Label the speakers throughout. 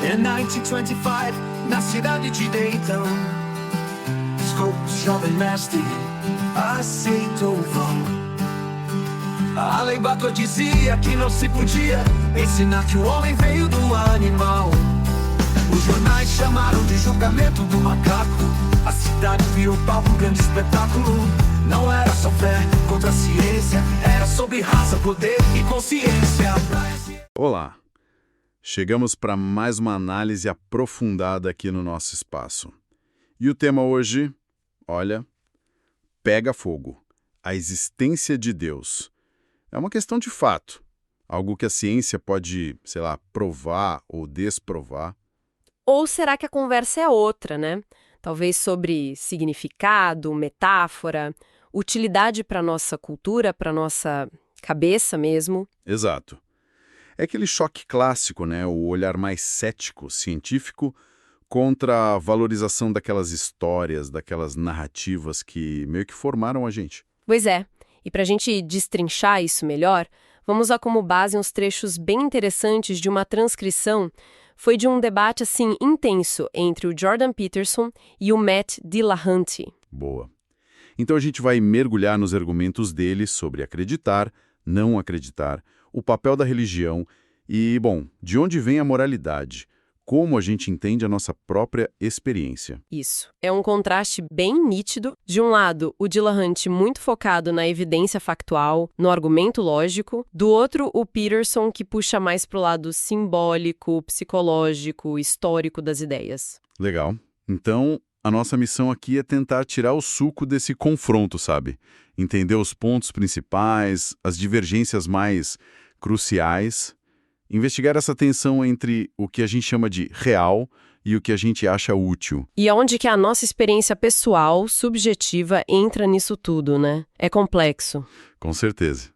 Speaker 1: Em 1925, na cidade de Dayton, Scopes, jovem mestre, aceitou o vão. A lei Bator dizia que não se podia ensinar que o homem veio do animal. Os jornais chamaram de julgamento do macaco. A cidade virou palco, um grande espetáculo. Não era só fé contra a ciência, era sobre raça, poder e consciência.
Speaker 2: Olá, chegamos para mais uma análise aprofundada aqui no nosso espaço. E o tema hoje, olha, pega fogo, a existência de Deus. É uma questão de fato, algo que a ciência pode, sei lá, provar ou desprovar.
Speaker 3: Ou será que a conversa é outra, né? Talvez sobre significado, metáfora, utilidade para nossa cultura, para nossa cabeça mesmo.
Speaker 2: Exato. É aquele choque clássico, né? O olhar mais cético, científico, contra a valorização daquelas histórias, daquelas narrativas que meio que formaram a gente.
Speaker 3: Pois é. E para a gente destrinchar isso melhor, vamos usar como base uns trechos bem interessantes de uma transcrição. Foi de um debate, assim, intenso entre o Jordan Peterson e o Matt Dillahunty.
Speaker 2: Boa. Então a gente vai mergulhar nos argumentos dele sobre acreditar, não acreditar, o papel da religião e, bom, de onde vem a moralidade, como a gente entende a nossa própria experiência.
Speaker 3: Isso. É um contraste bem nítido. De um lado, o Dillahunty muito focado na evidência factual, no argumento lógico. Do outro, o Peterson, que puxa mais pro lado simbólico, psicológico, histórico das ideias.
Speaker 2: Legal. Então, a nossa missão aqui é tentar tirar o suco desse confronto, sabe? Entender os pontos principais, as divergências mais cruciais. Investigar essa tensão entre o que a gente chama de real e o que a gente acha útil.
Speaker 3: E onde que a nossa experiência pessoal, subjetiva, entra nisso tudo, né? É complexo.
Speaker 2: Com certeza.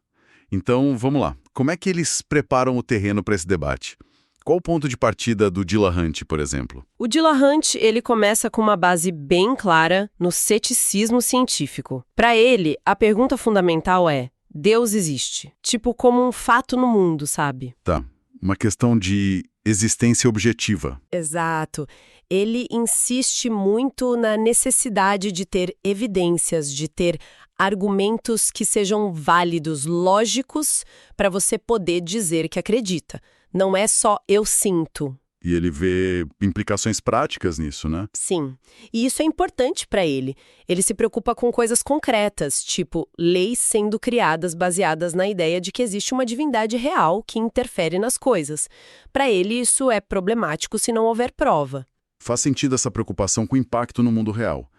Speaker 2: Então, vamos lá. Como é que eles preparam o terreno para esse debate? Qual o ponto de partida do Dillahunty, por exemplo?
Speaker 3: O Dillahunty, ele começa com uma base bem clara no ceticismo científico. Para ele, a pergunta fundamental é: Deus existe? Tipo, como um fato no mundo, sabe?
Speaker 2: Tá. Uma questão de existência objetiva.
Speaker 3: Exato. Ele insiste muito na necessidade de ter evidências, de ter argumentos que sejam válidos, lógicos, para você poder dizer que acredita. Não é só eu sinto.
Speaker 2: E ele vê implicações práticas nisso, né?
Speaker 3: Sim. E isso é importante para ele. Ele se preocupa com coisas concretas, tipo leis sendo criadas baseadas na ideia de que existe uma divindade real que interfere nas coisas. Para ele, isso é problemático se não houver prova.
Speaker 2: Faz sentido essa preocupação com o impacto no mundo real.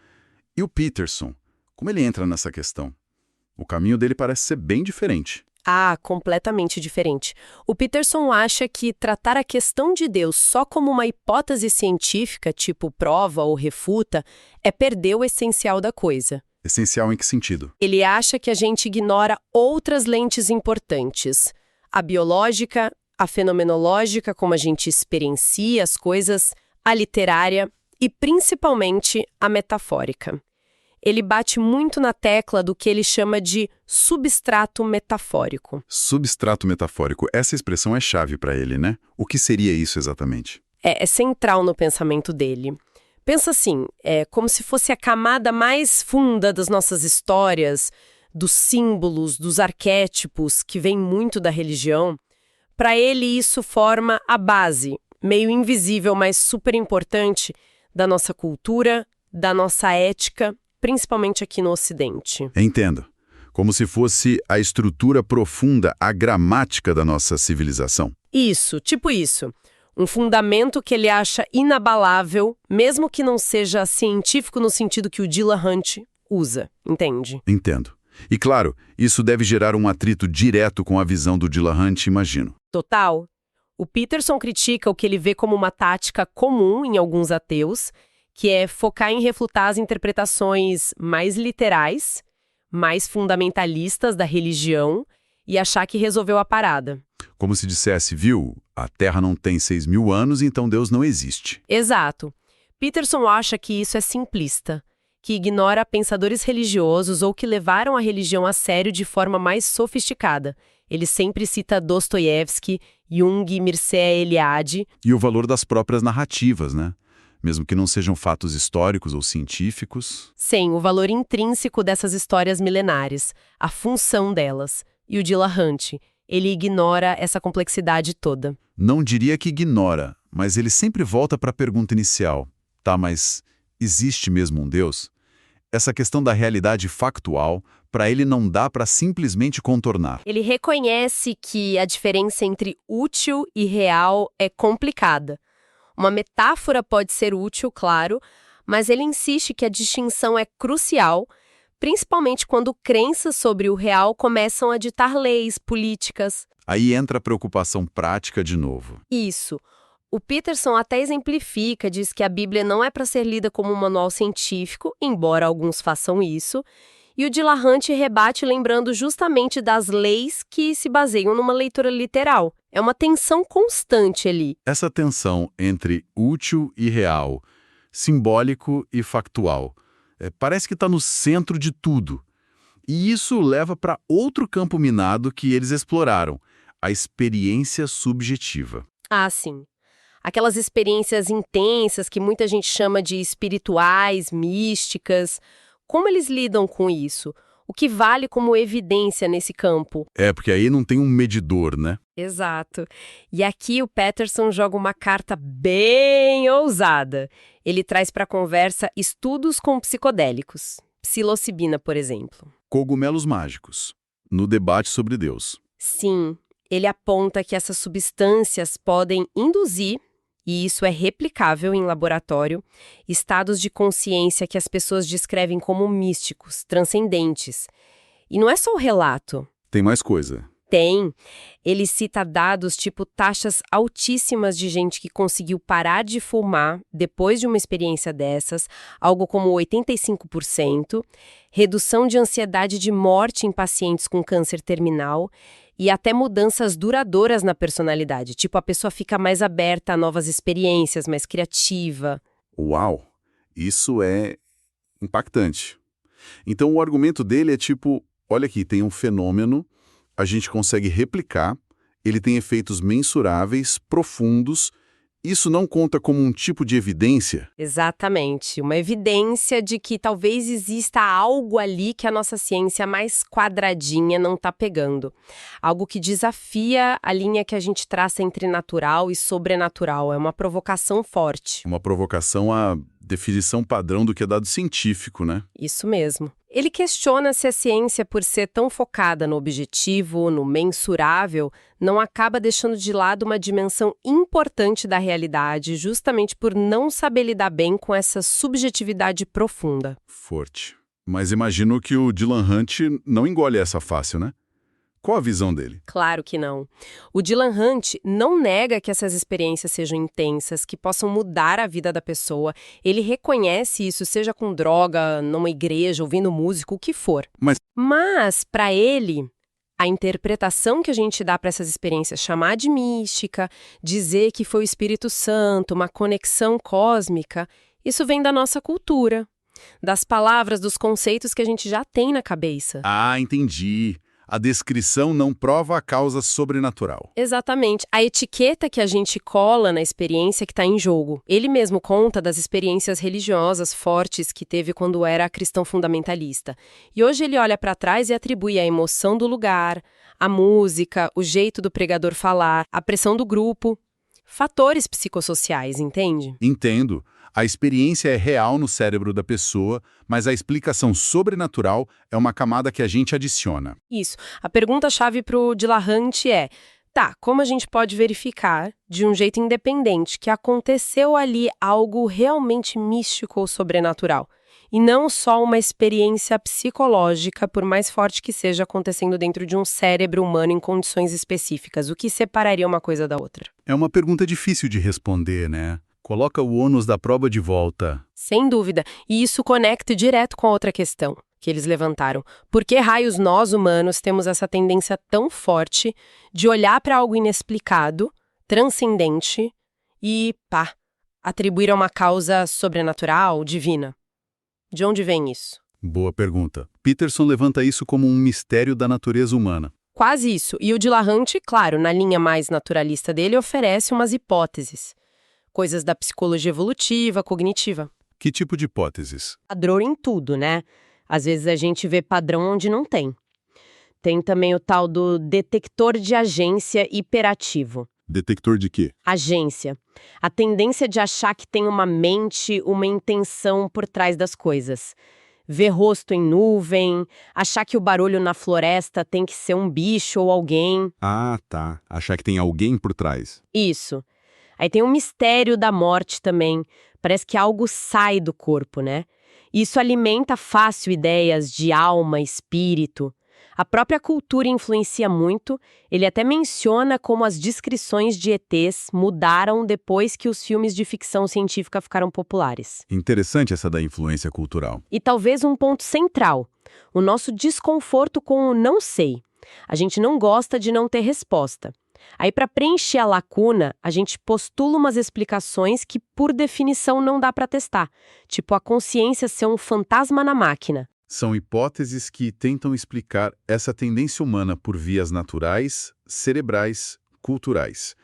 Speaker 2: E o Peterson? Como ele entra nessa questão? O caminho dele parece ser bem diferente.
Speaker 3: Ah, completamente diferente. O Peterson acha que tratar a questão de Deus só como uma hipótese científica, tipo prova ou refuta, é perder o essencial da coisa.
Speaker 2: Essencial em que sentido?
Speaker 3: Ele acha que a gente ignora outras lentes importantes. A biológica, a fenomenológica, como a gente experiencia as coisas, a literária e, principalmente, a metafórica. Ele bate muito na tecla do que ele chama de substrato metafórico.
Speaker 2: Substrato metafórico. Essa expressão é chave para ele, né? O que seria isso exatamente?
Speaker 3: É central no pensamento dele. Pensa assim, é como se fosse a camada mais funda das nossas histórias, dos símbolos, dos arquétipos, que vem muito da religião. Para ele, isso forma a base, meio invisível, mas super importante, da nossa cultura, da nossa ética, principalmente aqui no Ocidente.
Speaker 2: Entendo. Como se fosse a estrutura profunda, a gramática da nossa civilização.
Speaker 3: Isso, tipo isso. Um fundamento que ele acha inabalável, mesmo que não seja científico no sentido que o Dillahunty usa, entende?
Speaker 2: Entendo. E claro, isso deve gerar um atrito direto com a visão do Dillahunty, imagino.
Speaker 3: Total. O Peterson critica o que ele vê como uma tática comum em alguns ateus, que é focar em refutar as interpretações mais literais, mais fundamentalistas da religião e achar que resolveu a parada.
Speaker 2: Como se dissesse, viu, a Terra não tem 6.000 anos, então Deus não existe.
Speaker 3: Exato. Peterson acha que isso é simplista, que ignora pensadores religiosos ou que levaram a religião a sério de forma mais sofisticada. Ele sempre cita Dostoiévski, Jung, Mircea Eliade.
Speaker 2: E o valor das próprias narrativas, né? Mesmo que não sejam fatos históricos ou científicos.
Speaker 3: Sim, o valor intrínseco dessas histórias milenares, a função delas. E o Dillahunty, ele ignora essa complexidade toda.
Speaker 2: Não diria que ignora, mas ele sempre volta para a pergunta inicial. Tá, mas existe mesmo um Deus? Essa questão da realidade factual, para ele não dá para simplesmente contornar.
Speaker 3: Ele reconhece que a diferença entre útil e real é complicada. Uma metáfora pode ser útil, claro, mas ele insiste que a distinção é crucial, principalmente quando crenças sobre o real começam a ditar leis, políticas.
Speaker 2: Aí entra a preocupação prática de novo.
Speaker 3: Isso. O Peterson até exemplifica, diz que a Bíblia não é para ser lida como um manual científico, embora alguns façam isso, e o Dillahunty rebate lembrando justamente das leis que se baseiam numa leitura literal. É uma tensão constante ali.
Speaker 2: Essa tensão entre útil e real, simbólico e factual, parece que está no centro de tudo. E isso leva para outro campo minado que eles exploraram, a experiência subjetiva.
Speaker 3: Ah, sim. Aquelas experiências intensas que muita gente chama de espirituais, místicas. Como eles lidam com isso? O que vale como evidência nesse campo?
Speaker 2: Porque aí não tem um medidor, né?
Speaker 3: Exato. E aqui o Peterson joga uma carta bem ousada. Ele traz para a conversa estudos com psicodélicos. Psilocibina, por exemplo.
Speaker 2: Cogumelos mágicos, no debate sobre Deus.
Speaker 3: Sim, ele aponta que essas substâncias podem induzir, e isso é replicável em laboratório, estados de consciência que as pessoas descrevem como místicos, transcendentes. E não é só o relato.
Speaker 2: Tem mais coisa.
Speaker 3: Tem. Ele cita dados tipo taxas altíssimas de gente que conseguiu parar de fumar depois de uma experiência dessas, algo como 85%, redução de ansiedade de morte em pacientes com câncer terminal e até mudanças duradouras na personalidade, tipo a pessoa fica mais aberta a novas experiências, mais criativa.
Speaker 2: Uau! Isso é impactante. Então o argumento dele é tipo, olha aqui, tem um fenômeno, a gente consegue replicar, ele tem efeitos mensuráveis, profundos. Isso não conta como um tipo de evidência?
Speaker 3: Exatamente. Uma evidência de que talvez exista algo ali que a nossa ciência mais quadradinha não está pegando. Algo que desafia a linha que a gente traça entre natural e sobrenatural. É uma provocação forte.
Speaker 2: Uma provocação à definição padrão do que é dado científico, né?
Speaker 3: Isso mesmo. Ele questiona se a ciência, por ser tão focada no objetivo, no mensurável, não acaba deixando de lado uma dimensão importante da realidade, justamente por não saber lidar bem com essa subjetividade profunda.
Speaker 2: Forte. Mas imagino que o Dillahunty não engole essa fácil, né? Qual a visão dele?
Speaker 3: Claro que não. O Dillahunty não nega que essas experiências sejam intensas, que possam mudar a vida da pessoa. Ele reconhece isso, seja com droga, numa igreja, ouvindo música, o que for. Mas para ele, a interpretação que a gente dá para essas experiências, chamar de mística, dizer que foi o Espírito Santo, uma conexão cósmica, isso vem da nossa cultura, das palavras, dos conceitos que a gente já tem na cabeça.
Speaker 2: Ah, entendi. A descrição não prova a causa sobrenatural.
Speaker 3: Exatamente. A etiqueta que a gente cola na experiência que está em jogo. Ele mesmo conta das experiências religiosas fortes que teve quando era cristão fundamentalista. E hoje ele olha para trás e atribui a emoção do lugar, a música, o jeito do pregador falar, a pressão do grupo. Fatores psicossociais, entende?
Speaker 2: Entendo. A experiência é real no cérebro da pessoa, mas a explicação sobrenatural é uma camada que a gente adiciona.
Speaker 3: Isso. A pergunta-chave para o Dillahunty é, como a gente pode verificar, de um jeito independente, que aconteceu ali algo realmente místico ou sobrenatural? E não só uma experiência psicológica, por mais forte que seja, acontecendo dentro de um cérebro humano em condições específicas. O que separaria uma coisa da outra?
Speaker 2: É uma pergunta difícil de responder, né? Coloca o ônus da prova de volta.
Speaker 3: Sem dúvida. E isso conecta direto com a outra questão que eles levantaram. Por que raios nós, humanos, temos essa tendência tão forte de olhar para algo inexplicado, transcendente e, atribuir a uma causa sobrenatural, divina? De onde vem isso?
Speaker 2: Boa pergunta. Peterson levanta isso como um mistério da natureza humana.
Speaker 3: Quase isso. E o Dillahunty, claro, na linha mais naturalista dele, oferece umas hipóteses. Coisas da psicologia evolutiva, cognitiva.
Speaker 2: Que tipo de hipóteses?
Speaker 3: Padrão em tudo, né? Às vezes a gente vê padrão onde não tem. Tem também o tal do detector de agência hiperativo.
Speaker 2: Detector de quê?
Speaker 3: Agência. A tendência de achar que tem uma mente, uma intenção por trás das coisas. Ver rosto em nuvem, achar que o barulho na floresta tem que ser um bicho ou alguém.
Speaker 2: Ah, tá. Achar que tem alguém por trás.
Speaker 3: Isso. Aí tem o mistério da morte também. Parece que algo sai do corpo, né? Isso alimenta fácil ideias de alma, espírito. A própria cultura influencia muito. Ele até menciona como as descrições de ETs mudaram depois que os filmes de ficção científica ficaram populares.
Speaker 2: Interessante essa da influência cultural.
Speaker 3: E talvez um ponto central, o nosso desconforto com o não sei. A gente não gosta de não ter resposta. Aí, para preencher a lacuna, a gente postula umas explicações que, por definição, não dá para testar. Tipo, a consciência ser um fantasma na máquina.
Speaker 2: São hipóteses que tentam explicar essa tendência humana por vias naturais, cerebrais, culturais.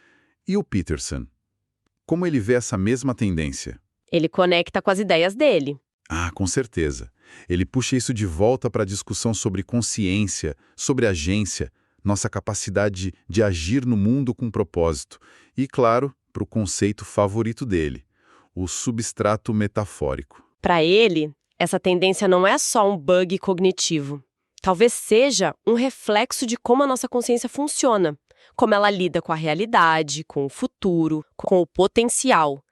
Speaker 2: E o Peterson? Como ele vê essa mesma tendência?
Speaker 3: Ele conecta com as ideias dele.
Speaker 2: Ah, com certeza. Ele puxa isso de volta para a discussão sobre consciência, sobre agência, nossa capacidade de agir no mundo com propósito. E, claro, para o conceito favorito dele, o substrato metafórico.
Speaker 3: Para ele, essa tendência não é só um bug cognitivo. Talvez seja um reflexo de como a nossa consciência funciona, como ela lida com a realidade, com o futuro, com o potencial.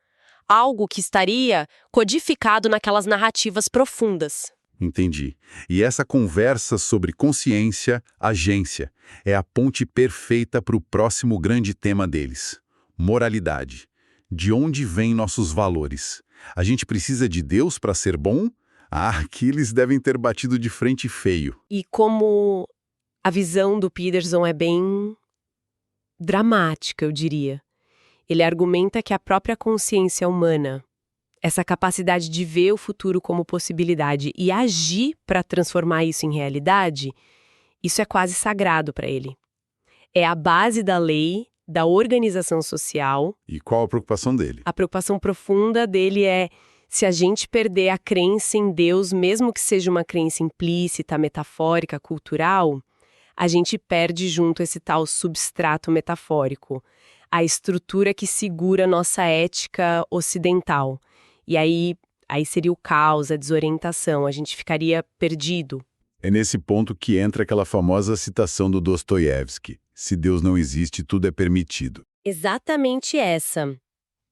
Speaker 3: Algo que estaria codificado naquelas narrativas profundas.
Speaker 2: Entendi. E essa conversa sobre consciência, agência, é a ponte perfeita para o próximo grande tema deles: moralidade. De onde vêm nossos valores? A gente precisa de Deus para ser bom? Ah, aqui eles devem ter batido de frente feio.
Speaker 3: E como a visão do Peterson é bem dramática, eu diria. Ele argumenta que a própria consciência humana, essa capacidade de ver o futuro como possibilidade e agir para transformar isso em realidade, isso é quase sagrado para ele. É a base da lei, da organização social.
Speaker 2: E qual a preocupação dele?
Speaker 3: A preocupação profunda dele é: se a gente perder a crença em Deus, mesmo que seja uma crença implícita, metafórica, cultural, a gente perde junto esse tal substrato metafórico, a estrutura que segura nossa ética ocidental. E aí seria o caos, a desorientação, a gente ficaria perdido.
Speaker 2: É nesse ponto que entra aquela famosa citação do Dostoiévski: se Deus não existe, tudo é permitido.
Speaker 3: Exatamente essa.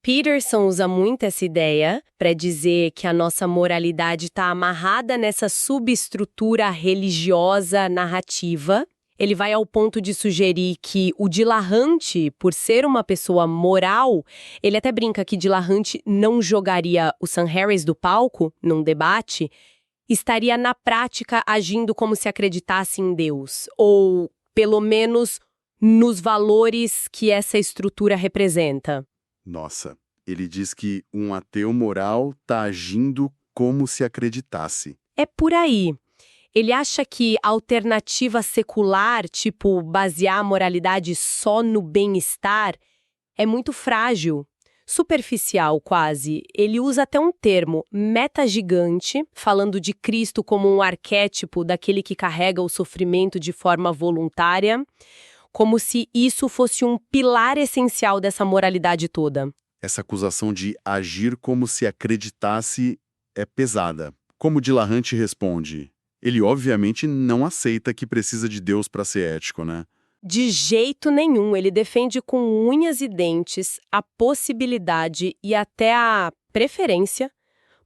Speaker 3: Peterson usa muito essa ideia para dizer que a nossa moralidade está amarrada nessa subestrutura religiosa narrativa. Ele vai ao ponto de sugerir que o Dillahunty, por ser uma pessoa moral, ele até brinca que Dillahunty não jogaria o Sam Harris do palco num debate, estaria na prática agindo como se acreditasse em Deus, ou pelo menos nos valores que essa estrutura representa.
Speaker 2: Nossa, ele diz que um ateu moral está agindo como se acreditasse.
Speaker 3: É por aí. Ele acha que a alternativa secular, tipo basear a moralidade só no bem-estar, é muito frágil, superficial quase. Ele usa até um termo, metagigante, falando de Cristo como um arquétipo daquele que carrega o sofrimento de forma voluntária, como se isso fosse um pilar essencial dessa moralidade toda.
Speaker 2: Essa acusação de agir como se acreditasse é pesada. Como Dillahunty responde? Ele obviamente não aceita que precisa de Deus para ser ético, né?
Speaker 3: De jeito nenhum. Ele defende com unhas e dentes a possibilidade e até a preferência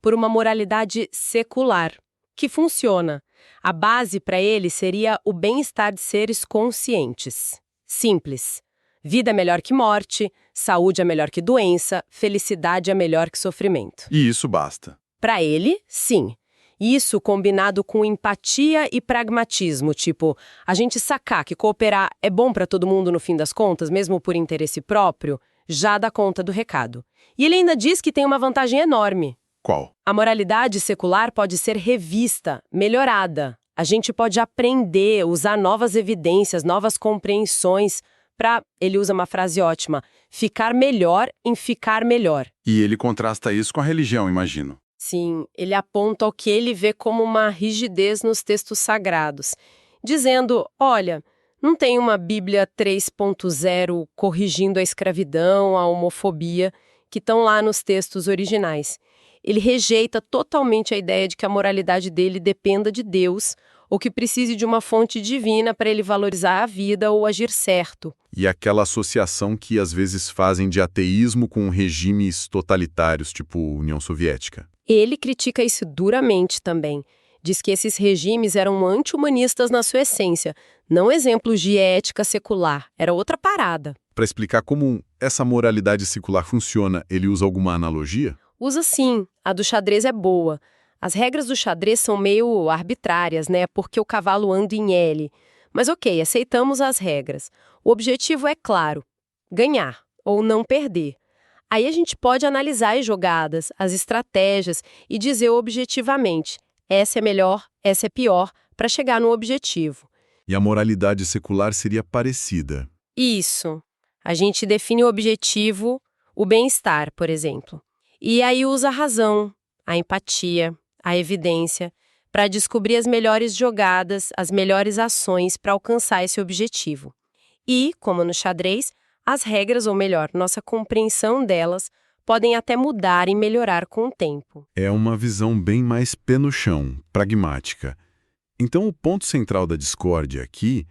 Speaker 3: por uma moralidade secular, que funciona. A base para ele seria o bem-estar de seres conscientes. Simples. Vida é melhor que morte, saúde é melhor que doença, felicidade é melhor que sofrimento.
Speaker 2: E isso basta.
Speaker 3: Para ele, sim. Isso combinado com empatia e pragmatismo, tipo, a gente sacar que cooperar é bom para todo mundo no fim das contas, mesmo por interesse próprio, já dá conta do recado. E ele ainda diz que tem uma vantagem enorme.
Speaker 2: Qual?
Speaker 3: A moralidade secular pode ser revista, melhorada. A gente pode aprender, usar novas evidências, novas compreensões para, ele usa uma frase ótima, ficar melhor em ficar melhor.
Speaker 2: E ele contrasta isso com a religião, imagino.
Speaker 3: Sim, ele aponta o que ele vê como uma rigidez nos textos sagrados, dizendo, olha, não tem uma Bíblia 3.0 corrigindo a escravidão, a homofobia, que estão lá nos textos originais. Ele rejeita totalmente a ideia de que a moralidade dele dependa de Deus ou que precise de uma fonte divina para ele valorizar a vida ou agir certo.
Speaker 2: E aquela associação que às vezes fazem de ateísmo com regimes totalitários, tipo União Soviética.
Speaker 3: Ele critica isso duramente também. Diz que esses regimes eram anti-humanistas na sua essência, não exemplos de ética secular, era outra parada.
Speaker 2: Para explicar como essa moralidade secular funciona, ele usa alguma analogia?
Speaker 3: Usa sim, a do xadrez é boa. As regras do xadrez são meio arbitrárias, né? Porque o cavalo anda em L. Mas ok, aceitamos as regras. O objetivo é claro, ganhar ou não perder. Aí a gente pode analisar as jogadas, as estratégias e dizer objetivamente, essa é melhor, essa é pior, para chegar no objetivo.
Speaker 2: E a moralidade secular seria parecida.
Speaker 3: Isso. A gente define o objetivo, o bem-estar, por exemplo. E aí usa a razão, a empatia, a evidência, para descobrir as melhores jogadas, as melhores ações para alcançar esse objetivo. E, como no xadrez, as regras, ou melhor, nossa compreensão delas, podem até mudar e melhorar com o tempo.
Speaker 2: É uma visão bem mais pé no chão, pragmática. Então o ponto central da discórdia aqui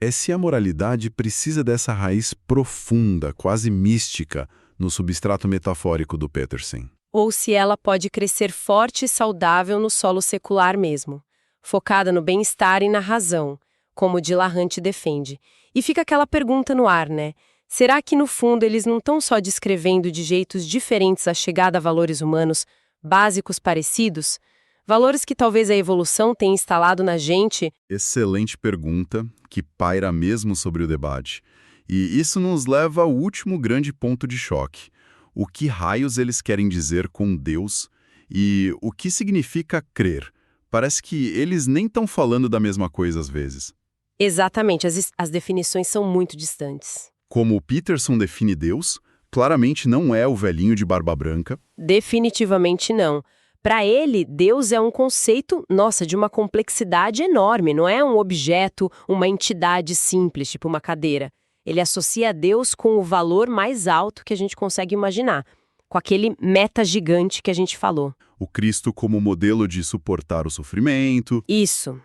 Speaker 2: é se a moralidade precisa dessa raiz profunda, quase mística, no substrato metafórico do Peterson.
Speaker 3: Ou se ela pode crescer forte e saudável no solo secular mesmo, focada no bem-estar e na razão, como Dillahunty defende. E fica aquela pergunta no ar, né? Será que, no fundo, eles não estão só descrevendo de jeitos diferentes a chegada a valores humanos básicos parecidos? Valores que talvez a evolução tenha instalado na gente?
Speaker 2: Excelente pergunta, que paira mesmo sobre o debate. E isso nos leva ao último grande ponto de choque. O que raios eles querem dizer com Deus e o que significa crer? Parece que eles nem estão falando da mesma coisa às vezes.
Speaker 3: Exatamente, as definições são muito distantes.
Speaker 2: Como o Peterson define Deus, claramente não é o velhinho de barba branca.
Speaker 3: Definitivamente não. Para ele, Deus é um conceito, nossa, de uma complexidade enorme, não é um objeto, uma entidade simples, tipo uma cadeira. Ele associa Deus com o valor mais alto que a gente consegue imaginar, com aquele meta gigante que a gente falou.
Speaker 2: O Cristo como modelo de suportar o sofrimento.
Speaker 3: Isso.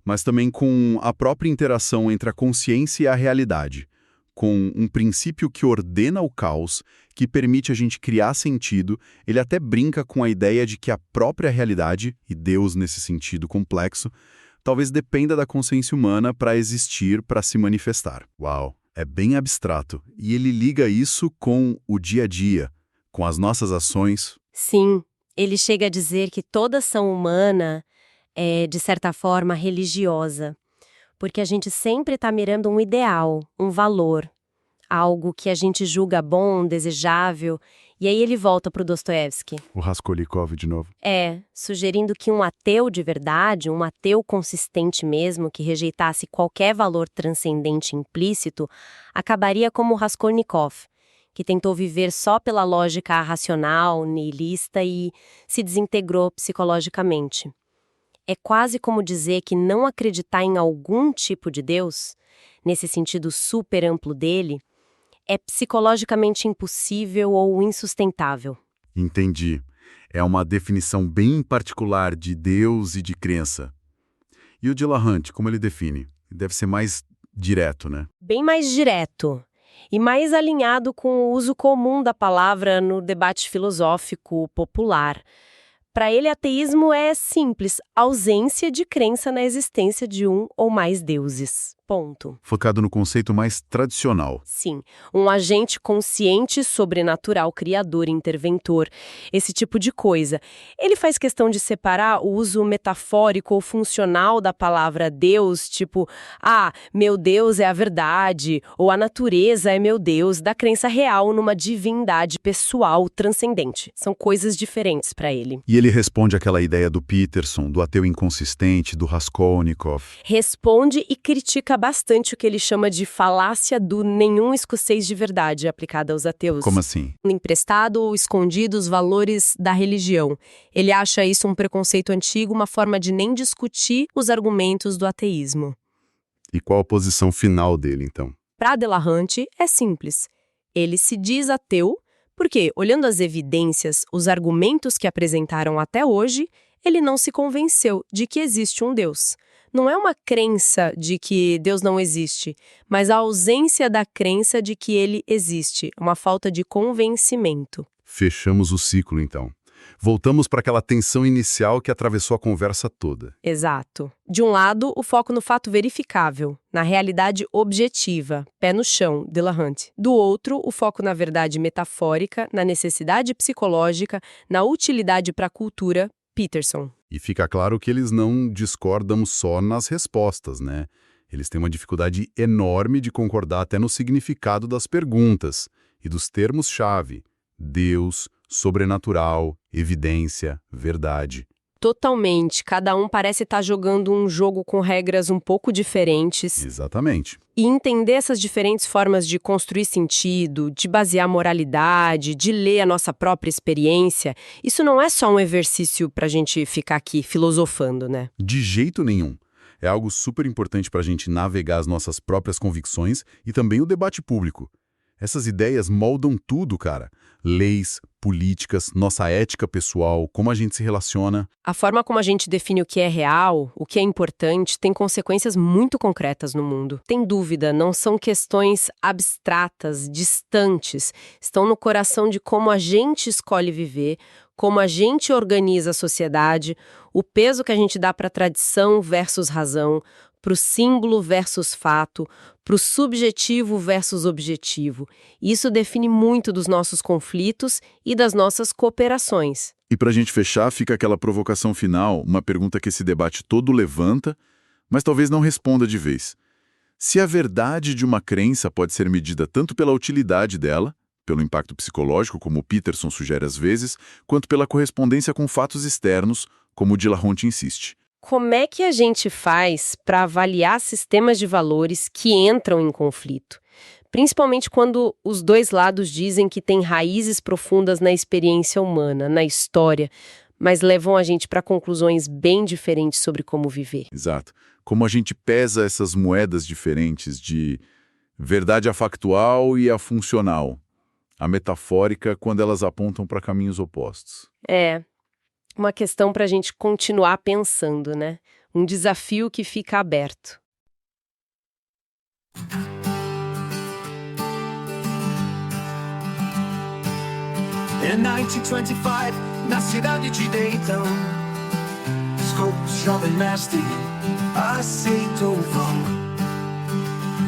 Speaker 2: Mas também com a própria interação entre a consciência e a realidade, com um princípio que ordena o caos, que permite a gente criar sentido. Ele até brinca com a ideia de que a própria realidade, e Deus nesse sentido complexo, talvez dependa da consciência humana para existir, para se manifestar. Uau! É bem abstrato, e ele liga isso com o dia a dia, com as nossas ações.
Speaker 3: Sim, ele chega a dizer que toda ação humana é, de certa forma, religiosa, porque a gente sempre está mirando um ideal, um valor, algo que a gente julga bom, desejável, e aí ele volta para o Dostoiévski.
Speaker 2: O Raskolnikov de novo.
Speaker 3: Sugerindo que um ateu de verdade, um ateu consistente mesmo, que rejeitasse qualquer valor transcendente implícito, acabaria como o Raskolnikov, que tentou viver só pela lógica racional, nihilista e se desintegrou psicologicamente. É quase como dizer que não acreditar em algum tipo de Deus, nesse sentido super amplo dele, é psicologicamente impossível ou insustentável.
Speaker 2: Entendi. É uma definição bem particular de Deus e de crença. E o Dillahunty, como ele define? Deve ser mais direto, né?
Speaker 3: Bem mais direto e mais alinhado com o uso comum da palavra no debate filosófico popular. Para ele, ateísmo é simples, ausência de crença na existência de um ou mais deuses. Ponto.
Speaker 2: Focado no conceito mais tradicional.
Speaker 3: Sim, um agente consciente, sobrenatural, criador, interventor, esse tipo de coisa. Ele faz questão de separar o uso metafórico ou funcional da palavra Deus, tipo, meu Deus é a verdade, ou a natureza é meu Deus, da crença real numa divindade pessoal, transcendente. São coisas diferentes para ele.
Speaker 2: E ele responde àquela ideia do Peterson, do ateu inconsistente, do Raskolnikov.
Speaker 3: Responde e critica bastante o que ele chama de falácia do nenhum escocês de verdade aplicada aos ateus.
Speaker 2: Como assim?
Speaker 3: Emprestado ou escondido os valores da religião. Ele acha isso um preconceito antigo, uma forma de nem discutir os argumentos do ateísmo.
Speaker 2: E qual a posição final dele, então?
Speaker 3: Para Delahunt, é simples. Ele se diz ateu porque, olhando as evidências, os argumentos que apresentaram até hoje, ele não se convenceu de que existe um Deus. Não é uma crença de que Deus não existe, mas a ausência da crença de que ele existe, uma falta de convencimento.
Speaker 2: Fechamos o ciclo, então. Voltamos para aquela tensão inicial que atravessou a conversa toda.
Speaker 3: Exato. De um lado, o foco no fato verificável, na realidade objetiva, pé no chão, Delahunt. Do outro, o foco na verdade metafórica, na necessidade psicológica, na utilidade para a cultura, Peterson.
Speaker 2: E fica claro que eles não discordam só nas respostas, né? Eles têm uma dificuldade enorme de concordar até no significado das perguntas e dos termos-chave: Deus, sobrenatural, evidência, verdade.
Speaker 3: Totalmente. Cada um parece estar jogando um jogo com regras um pouco diferentes.
Speaker 2: Exatamente.
Speaker 3: E entender essas diferentes formas de construir sentido, de basear moralidade, de ler a nossa própria experiência, isso não é só um exercício para a gente ficar aqui filosofando, né?
Speaker 2: De jeito nenhum. É algo super importante para a gente navegar as nossas próprias convicções e também o debate público. Essas ideias moldam tudo, cara. Leis, políticas, nossa ética pessoal, como a gente se relaciona.
Speaker 3: A forma como a gente define o que é real, o que é importante, tem consequências muito concretas no mundo. Tem dúvida, não são questões abstratas, distantes. Estão no coração de como a gente escolhe viver, como a gente organiza a sociedade, o peso que a gente dá para a tradição versus razão, para o símbolo versus fato, para o subjetivo versus objetivo. Isso define muito dos nossos conflitos e das nossas cooperações.
Speaker 2: E para a gente fechar, fica aquela provocação final, uma pergunta que esse debate todo levanta, mas talvez não responda de vez. Se a verdade de uma crença pode ser medida tanto pela utilidade dela, pelo impacto psicológico, como o Peterson sugere às vezes, quanto pela correspondência com fatos externos, como o Delahunt insiste.
Speaker 3: Como é que a gente faz para avaliar sistemas de valores que entram em conflito? Principalmente quando os dois lados dizem que têm raízes profundas na experiência humana, na história, mas levam a gente para conclusões bem diferentes sobre como viver.
Speaker 2: Exato. Como a gente pesa essas moedas diferentes de verdade a factual e a funcional, a metafórica, quando elas apontam para caminhos opostos.
Speaker 3: É. Uma questão para a gente continuar pensando, né? Um desafio que fica aberto.
Speaker 1: Em 1925, na cidade de Dayton, Scopes, jovem mestre, aceitou o vão.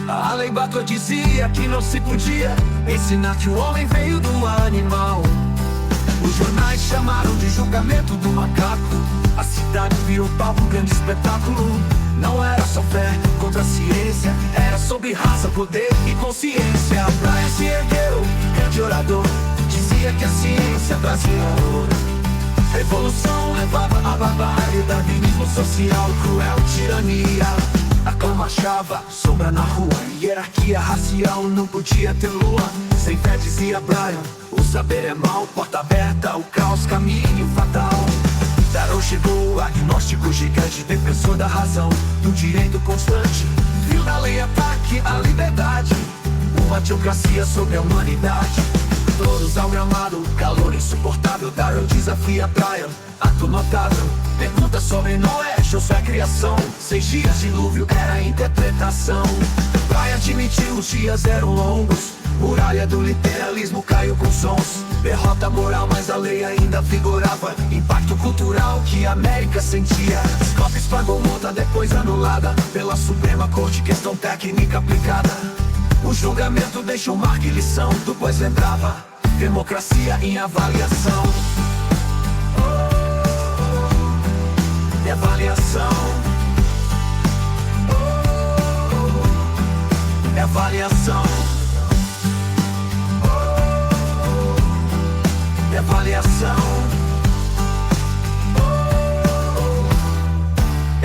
Speaker 1: A lei Butler dizia que não se podia ensinar que o homem veio do animal. Os jornais chamaram de julgamento do macaco. A cidade virou palco, um grande espetáculo. Não era só fé contra a ciência, era sobre raça, poder e consciência. Bryan se ergueu, grande orador, dizia que a ciência trazia ouro. Revolução levava a barbárie, darwinismo social, cruel tirania. A clã marchava, sombra na rua, hierarquia racial, não podia ter lua. Sem fé, dizia Bryan, o saber é mal, porta aberta, o caos, caminho fatal. Darrow chegou, agnóstico gigante, defensor da razão, do direito constante. Viu na lei ataque à liberdade, uma teocracia sobre a humanidade. Todos ao gramado, calor insuportável. Darrow desafia Bryan, ato notável. Pergunta sobre Noé, achou sua criação. 6 dias de dilúvio era a interpretação. Bryan admitiu, os dias eram longos, Muralha do literalismo caiu com sons. Derrota moral, mas a lei ainda vigorava. Impacto cultural que a América sentia. Scopes pagou multa, depois anulada pela Suprema Corte, questão técnica aplicada. O julgamento deixou marca e lição, do pois lembrava: democracia em avaliação. Avaliação. Avaliação. Avaliação.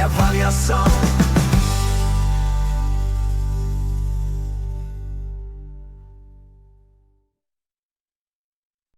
Speaker 1: Avaliação.